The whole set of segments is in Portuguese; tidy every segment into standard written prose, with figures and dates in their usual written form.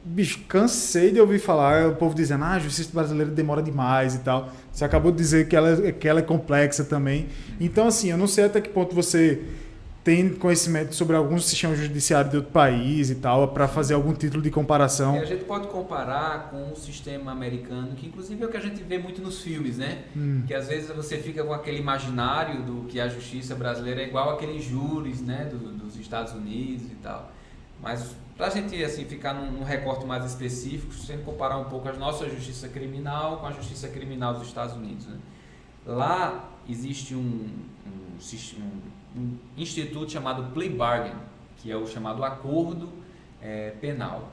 Bicho, cansei de ouvir falar, o povo dizendo, a justiça brasileira demora demais e tal. Você acabou de dizer que ela é complexa também. Então, assim, eu não sei até que ponto você tem conhecimento sobre algum sistema judiciário de outro país e tal, para fazer algum título de comparação. A gente pode comparar com o sistema americano, que inclusive é o que a gente vê muito nos filmes, né? Que às vezes você fica com aquele imaginário do que a justiça brasileira é igual aqueles júris, né, dos Estados Unidos e tal. Mas para a gente assim, ficar num recorte mais específico, se a gente comparar um pouco a nossa justiça criminal com a justiça criminal dos Estados Unidos, né? Lá existe um instituto chamado plea bargain, que é o chamado acordo penal.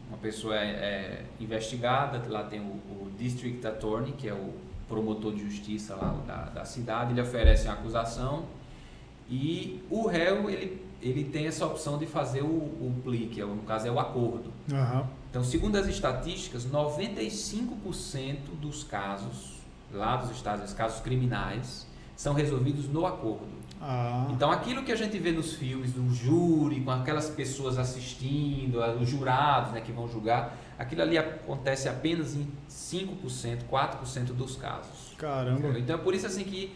Uma pessoa é investigada, lá tem o District Attorney, que é o promotor de justiça lá da cidade, ele oferece uma acusação e o réu ele tem essa opção de fazer o plea, que no caso é o acordo. Uhum. Então, segundo as estatísticas, 95% dos casos lá dos Estados Unidos, casos criminais, são resolvidos no acordo. Então, aquilo que a gente vê nos filmes, do júri, com aquelas pessoas assistindo, os jurados, né, que vão julgar, aquilo ali acontece apenas em 5%, 4% dos casos. Caramba. Entendeu? Então, é por isso assim que,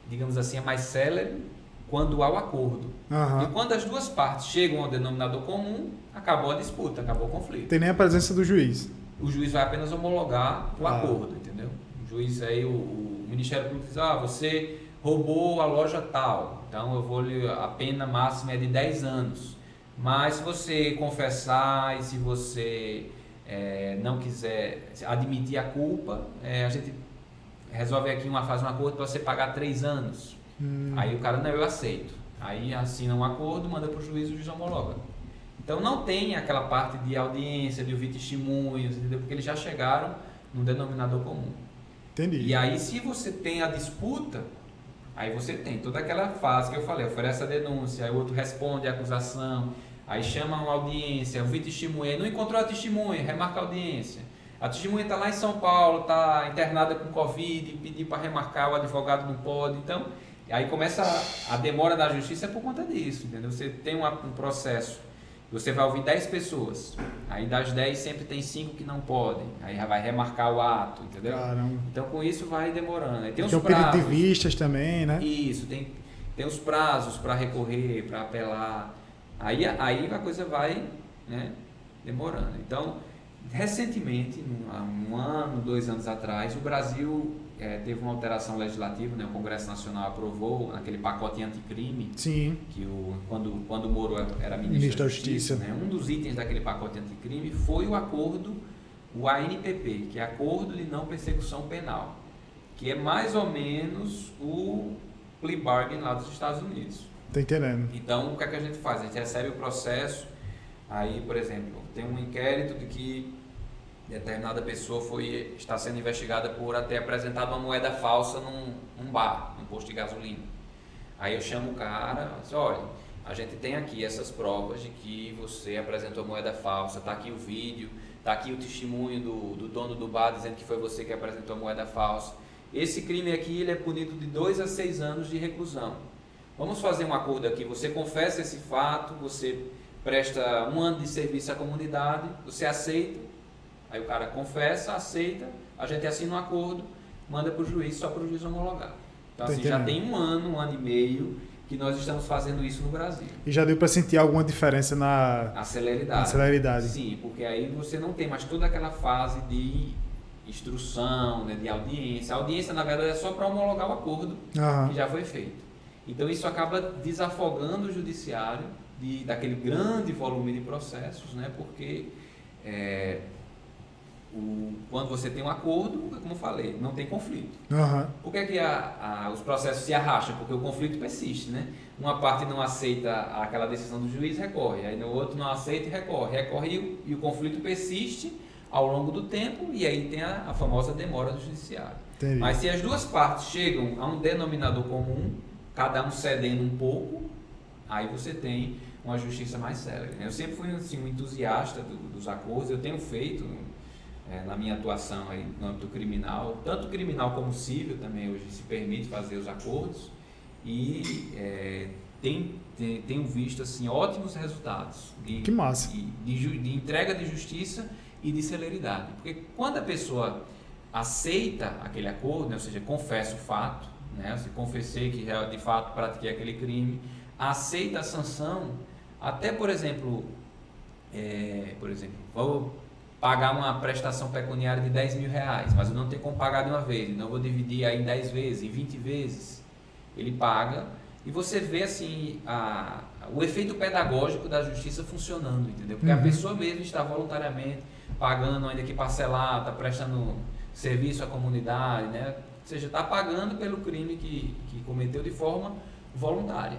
digamos assim, é mais célere quando há o acordo. Uhum. E quando as duas partes chegam ao denominador comum, acabou a disputa, acabou o conflito. Tem nem a presença do juiz. O juiz vai apenas homologar o acordo, entendeu? O juiz aí, o Ministério Público diz, você roubou a loja tal, então a pena máxima é de 10 anos. Mas se você confessar e se você não quiser admitir a culpa, a gente resolve aqui faz um acordo para você pagar 3 anos. Aí o cara, não, eu aceito. Aí assina um acordo, manda para o juiz homologa. Então não tem aquela parte de audiência, de ouvir testemunhos, entendeu? Porque eles já chegaram no denominador comum. Entendi. E aí se você tem a disputa, aí você tem toda aquela fase que eu falei, oferece a denúncia, aí o outro responde a acusação, aí chama uma audiência, ouvir testemunha, não encontrou a testemunha, remarca a audiência. A testemunha está lá em São Paulo, está internada com Covid, pedir para remarcar, o advogado não pode, então... Aí começa a demora da justiça por conta disso, entendeu? Você tem um processo, você vai ouvir 10 pessoas, aí das 10 sempre tem 5 que não podem, aí já vai remarcar o ato, entendeu? Caramba. Então com isso vai demorando. Aí tem os o prazos. Pedido de vistas também, né? Isso, tem os prazos para recorrer, para apelar, aí a coisa vai, né, demorando. Então, recentemente, há 1 ano, 2 anos atrás, o Brasil... teve uma alteração legislativa, né? O Congresso Nacional aprovou naquele pacote anticrime. Sim. Que quando o Moro era ministro da Justiça, né? Um dos itens daquele pacote anticrime foi o acordo, o ANPP, que é Acordo de Não Persecução Penal, que é mais ou menos o plea bargain lá dos Estados Unidos. Tô entendendo. Então, o que é que a gente faz? A gente recebe o processo, aí, por exemplo, tem um inquérito de que determinada pessoa está sendo investigada por ter apresentado uma moeda falsa num bar, num posto de gasolina. Aí eu chamo o cara e digo, olha, a gente tem aqui essas provas de que você apresentou moeda falsa, está aqui o vídeo, está aqui o testemunho do dono do bar dizendo que foi você que apresentou a moeda falsa. Esse crime aqui ele é punido de 2 a 6 anos de reclusão. Vamos fazer um acordo aqui, você confessa esse fato, você presta 1 ano de serviço à comunidade, você aceita? Aí o cara confessa, aceita, a gente assina um acordo, manda para o juiz, só para o juiz homologar. Então assim, já tem 1 ano, 1 ano e meio que nós estamos fazendo isso no Brasil. E já deu para sentir alguma diferença na celeridade? Sim, porque aí você não tem mais toda aquela fase de instrução, né, de audiência. A audiência, na verdade, é só para homologar o acordo que já foi feito. Então isso acaba desafogando o judiciário daquele grande volume de processos, né, porque... quando você tem um acordo, como eu falei, não tem conflito. Por que os processos se arrastam? Porque o conflito persiste, né? Uma parte não aceita aquela decisão do juiz, recorre. Aí o outro não aceita e recorre. E o conflito persiste ao longo do tempo e aí tem a famosa demora do judiciário. Entendi. Mas se as duas partes chegam a um denominador comum, cada um cedendo um pouco, aí você tem uma justiça mais célere. Eu sempre fui assim, um entusiasta dos acordos, eu tenho feito... na minha atuação aí no âmbito criminal, tanto criminal como civil também hoje se permite fazer os acordos e tenho visto assim, ótimos resultados Que massa. de entrega de justiça e de celeridade. Porque quando a pessoa aceita aquele acordo, né, ou seja, confessa o fato, né, se confessei que de fato pratiquei aquele crime, aceita a sanção, até por exemplo, vou pagar uma prestação pecuniária de R$10.000, mas eu não tenho como pagar de uma vez, então eu vou dividir aí em 10 vezes, em 20 vezes, ele paga, e você vê assim o efeito pedagógico da justiça funcionando, entendeu? Porque a pessoa mesmo está voluntariamente pagando, ainda que parcelado, está prestando serviço à comunidade, né? Ou seja, está pagando pelo crime que cometeu de forma voluntária.